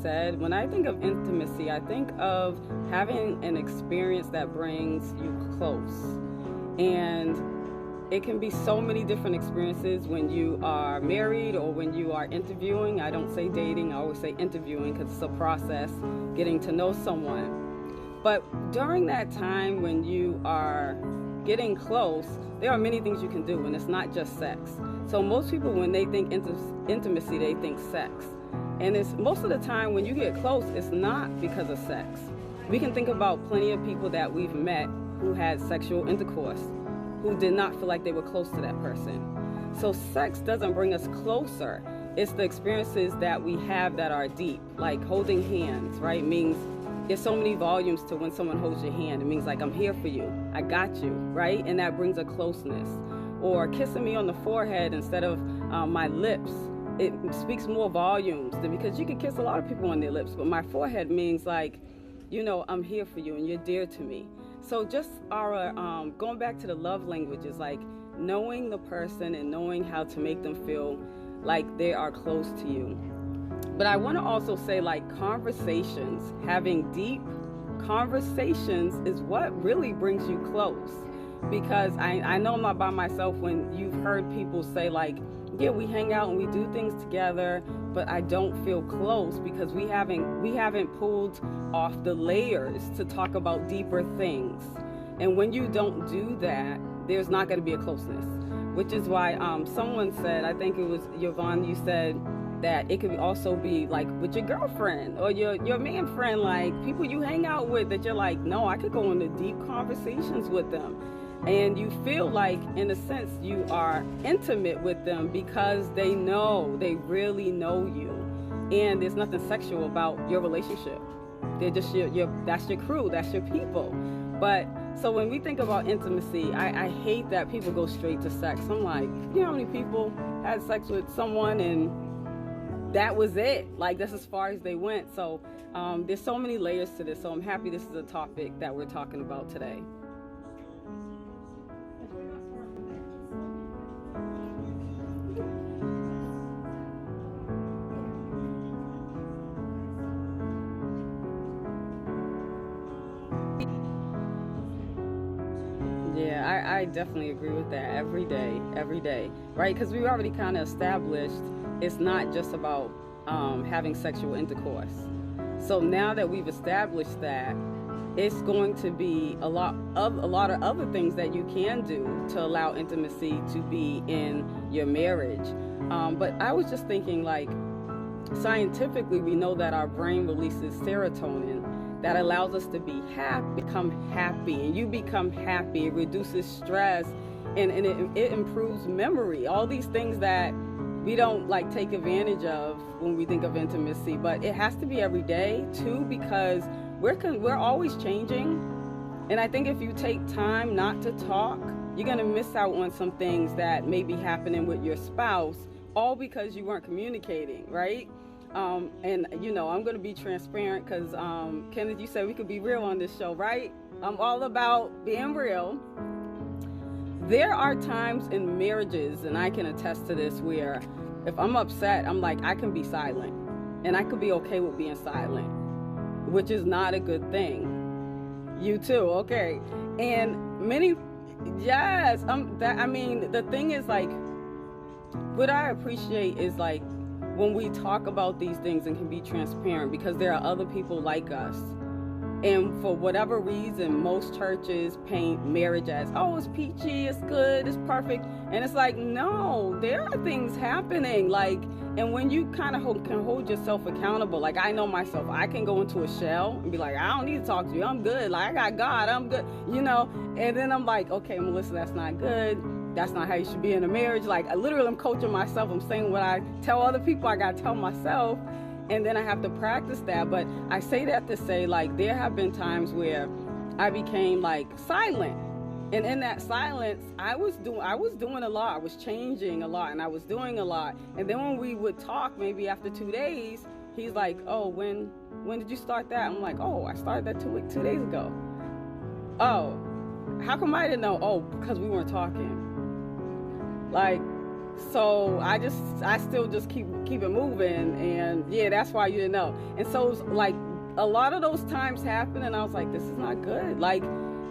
said, when I think of intimacy, I think of having an experience that brings you close. And it can be so many different experiences when you are married or when you are interviewing. I don't say dating, I always say interviewing because it's a process, getting to know someone. But during that time when you are getting close, there are many things you can do, and it's not just sex. So most people, when they think intimacy, they think sex. And it's most of the time when you get close, it's not because of sex. We can think about plenty of people that we've met who had sexual intercourse, who did not feel like they were close to that person. So sex doesn't bring us closer. It's the experiences that we have that are deep, like holding hands, right? Means there's so many volumes to when someone holds your hand. It means like, I'm here for you, I got you, right? And that brings a closeness. Or kissing me on the forehead instead of my lips. It speaks more volumes because you can kiss a lot of people on their lips, but my forehead means like, you know, I'm here for you and you're dear to me. So just our going back to the love languages, like knowing the person and knowing how to make them feel like they are close to you. But I want to also say, like, conversations, having deep conversations is what really brings you close. Because I know I'm not by myself when you've heard people say, like, yeah, we hang out and we do things together, but I don't feel close because we haven't pulled off the layers to talk about deeper things. And when you don't do that, there's not going to be a closeness. Which is why someone said, I think it was Yvonne, you said that it could also be like with your girlfriend or your man friend, like people you hang out with that you're like, no, I could go into deep conversations with them. And you feel like, in a sense, you are intimate with them because they really know you. And there's nothing sexual about your relationship. They're just that's your crew, that's your people. But so when we think about intimacy, I hate that people go straight to sex. I'm like, you know how many people had sex with someone and that was it? Like, that's as far as they went. So there's so many layers to this. So I'm happy this is a topic that we're talking about today. Yeah, I definitely agree with that every day, right? Because we already kind of established it's not just about having sexual intercourse. So now that we've established that, it's going to be a lot of other things that you can do to allow intimacy to be in your marriage. But I was just thinking, like, scientifically, we know that our brain releases serotonin that allows us to be become happy, and you become happy. It reduces stress, and it improves memory. All these things that we don't like take advantage of when we think of intimacy, but it has to be every day too, because we're always changing. And I think if you take time not to talk, you're gonna miss out on some things that may be happening with your spouse, all because you weren't communicating, right? And you know, I'm gonna be transparent because Kenneth, you said we could be real on this show, right? I'm all about being real. There are times in marriages, and I can attest to this, where if I'm upset, I'm like, I can be silent, and I could be okay with being silent, which is not a good thing. You too, okay? And yes, I mean, the thing is, like, what I appreciate is, like, when we talk about these things and can be transparent, because there are other people like us. And for whatever reason, most churches paint marriage as, oh, it's peachy, it's good, it's perfect. And it's like, no, there are things happening. Like, and when you kind of can hold yourself accountable, like, I know myself, I can go into a shell and be like, I don't need to talk to you, I'm good. Like, I got God, I'm good, you know? And then I'm like, okay, Melissa, that's not good. That's not how you should be in a marriage. Like, I literally am coaching myself. I'm saying what I tell other people, I got to tell myself. And then I have to practice that. But I say that to say, like, there have been times where I became, like, silent. And in that silence, I was doing a lot. I was changing a lot, and I was doing a lot. And then when we would talk, maybe after 2 days, he's like, oh, when did you start that? I'm like, oh, I started that 2 days ago. Oh, how come I didn't know? Oh, because we weren't talking. Like, So I still just keep it moving, and yeah, that's why you didn't know. And so like a lot of those times happen, and I was like, this is not good. Like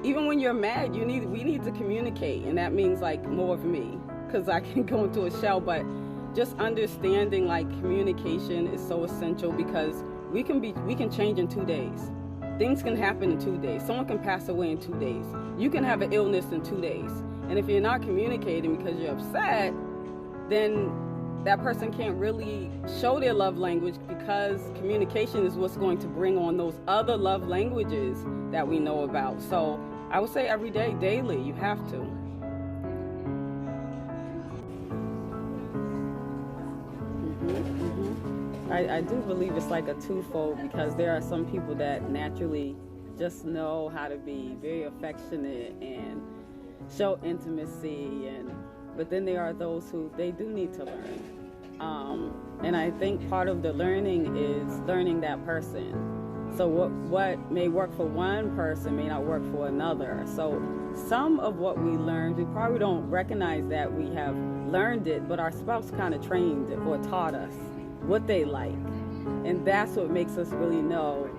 even when you're mad, we need to communicate, and that means like more of me, because I can go into a shell. But just understanding like communication is so essential, because we can change in 2 days. Things can happen in 2 days. Someone can pass away in 2 days. You can have an illness in 2 days. And if you're not communicating because you're upset, then that person can't really show their love language, because communication is what's going to bring on those other love languages that we know about. So I would say every day, daily, you have to. I do believe it's like a twofold, because there are some people that naturally just know how to be very affectionate and show intimacy, but then there are those who they do need to learn. And I think part of the learning is learning that person. So what may work for one person may not work for another. So some of what we learned, we probably don't recognize that we have learned it, but our spouse kind of trained it or taught us what they like. And that's what makes us really know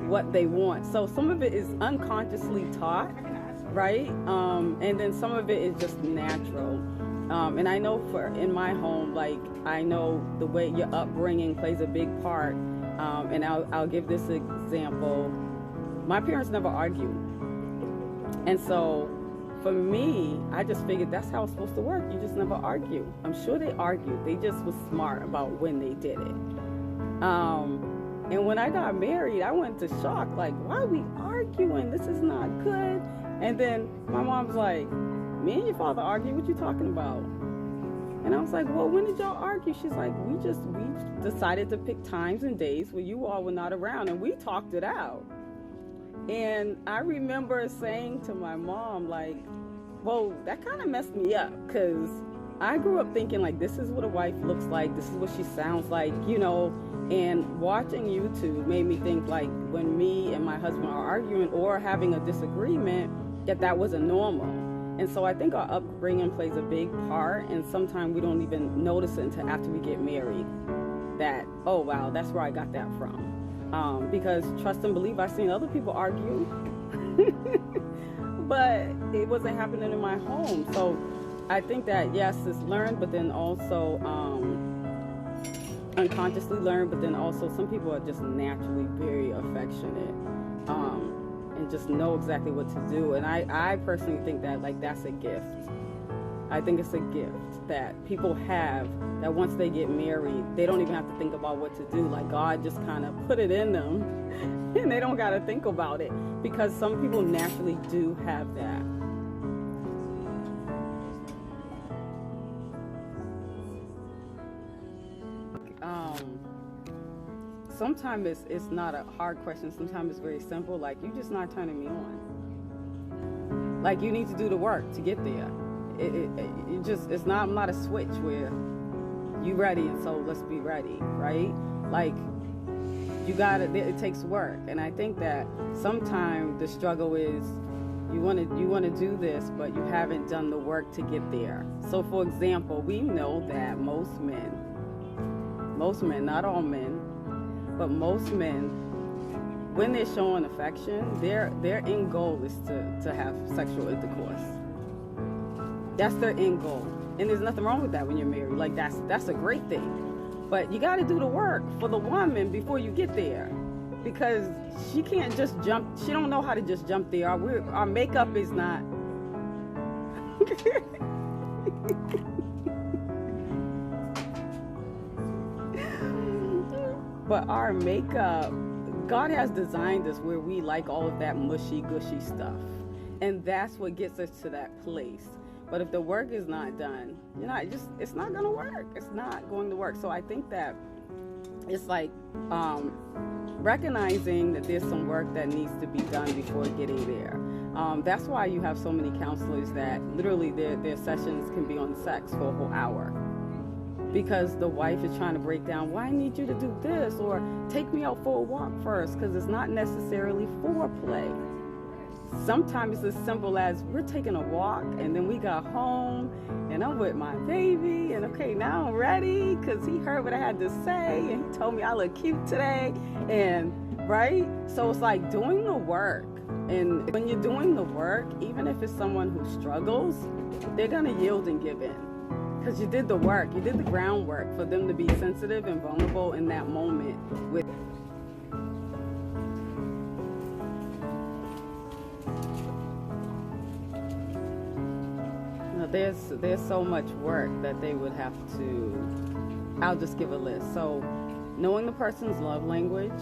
what they want. So some of it is unconsciously taught, right? And then some of it is just natural. And I know in my home, like I know the way your upbringing plays a big part. And I'll give this example. My parents never argued. And so for me, I just figured that's how it's supposed to work. You just never argue. I'm sure they argued. They just was smart about when they did it. And when I got married, I went to shock. Like, why are we arguing? This is not good. And then my mom's like, me and your father argue. What you talking about? And I was like, well, when did y'all argue? She's like, we decided to pick times and days where you all were not around, and we talked it out. And I remember saying to my mom, like, well, that kind of messed me up, because I grew up thinking, like, this is what a wife looks like, this is what she sounds like, and watching YouTube made me think, like, when me and my husband are arguing or having a disagreement, that wasn't normal. And so I think our upbringing plays a big part, and sometimes we don't even notice it until after we get married, that, oh, wow, that's where I got that from. Because trust and believe, I've seen other people argue, but it wasn't happening in my home. So I think that, yes, it's learned, but then also unconsciously learned, but then also some people are just naturally very affectionate and just know exactly what to do. And I personally think that, like, that's a gift. I think it's a gift that people have, that once they get married, they don't even have to think about what to do. Like, God just kind of put it in them and they don't got to think about it, because some people naturally do have that. Sometimes it's not a hard question. Sometimes it's very simple. Like, you're just not turning me on. Like, you need to do the work to get there. It's not a switch where you ready and so let's be ready, right? Like, it takes work. And I think that sometimes the struggle is you want to do this, but you haven't done the work to get there. So for example, we know that most men, not all men, but most men, when they're showing affection, their end goal is to have sexual intercourse. That's their end goal. And there's nothing wrong with that when you're married. Like, that's a great thing. But you got to do the work for the woman before you get there, because she can't just jump. She don't know how to just jump there. Our makeup is not. But our makeup, God has designed us where we like all of that mushy, gushy stuff. And that's what gets us to that place. But if the work is not done, it's not going to work. It's not going to work. So I think that it's like recognizing that there's some work that needs to be done before getting there. That's why you have so many counselors that literally their sessions can be on sex for a whole hour. Because the wife is trying to break down, why I need you to do this, or take me out for a walk first, because it's not necessarily foreplay. sometimes it's as simple as we're taking a walk and then we got home and I'm with my baby and okay, now I'm ready because he heard what I had to say and he told me I look cute today, and right? So it's like doing the work. And when you're doing the work, even if it's someone who struggles, they're going to yield and give in. Because you did the work, you did the groundwork for them to be sensitive and vulnerable in that moment. With there's so much work that they would have to. I'll just give a list. So knowing the person's love language,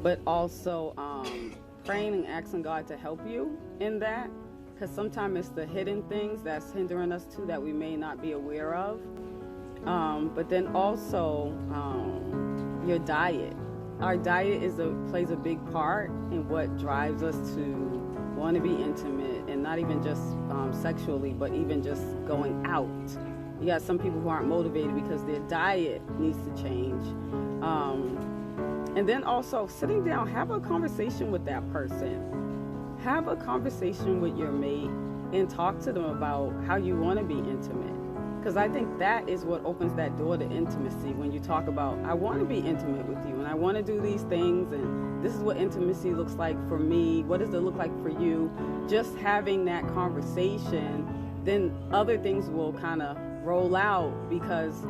but also praying and asking God to help you in that, because sometimes it's the hidden things that's hindering us too that we may not be aware of. But then also your diet. Our diet plays a big part in what drives us to want to be intimate, and not even just sexually, but even just going out. You got some people who aren't motivated because their diet needs to change. And then also sitting down, have a conversation with that person. Have a conversation with your mate and talk to them about how you want to be intimate. Because I think that is what opens that door to intimacy, when you talk about, I want to be intimate with you and I want to do these things and this is what intimacy looks like for me. What does it look like for you? Just having that conversation, then other things will kind of roll out because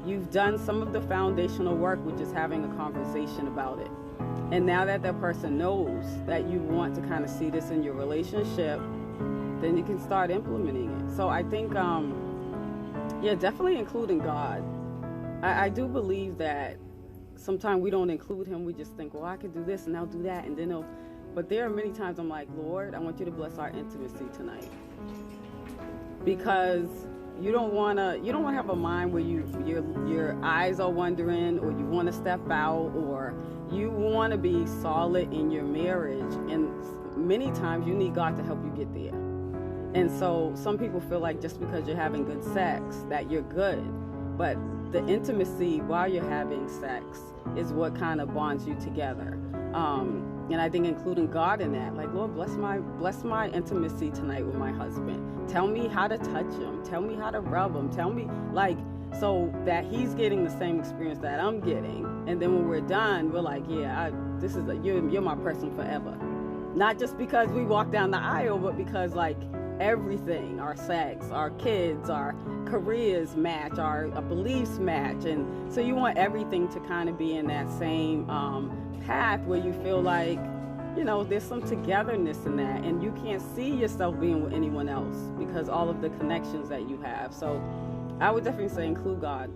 you've done some of the foundational work, which is having a conversation about it. And now that that person knows that you want to kind of see this in your relationship, then you can start implementing it. So I think, definitely including God. I do believe that sometimes we don't include him. We just think, well, I could do this and I'll do that. And then but there are many times I'm like, Lord, I want you to bless our intimacy tonight. Because you don't want to have a mind where your eyes are wandering, or you want to step out, or you want to be solid in your marriage. And many times you need God to help you get there. And so some people feel like just because you're having good sex that you're good, but the intimacy while you're having sex is what kind of bonds you together. And I think including God in that, like, Lord, bless my intimacy tonight with my husband. Tell me how to touch him. Tell me how to rub him. Tell me, like, so that he's getting the same experience that I'm getting. And then when we're done, we're like, yeah, you're my person forever. Not just because we walk down the aisle, but because, like, everything, our sex, our kids, our careers match, our beliefs match. And so you want everything to kind of be in that same path where you feel like, there's some togetherness in that, and you can't see yourself being with anyone else because all of the connections that you have. So I would definitely say include God.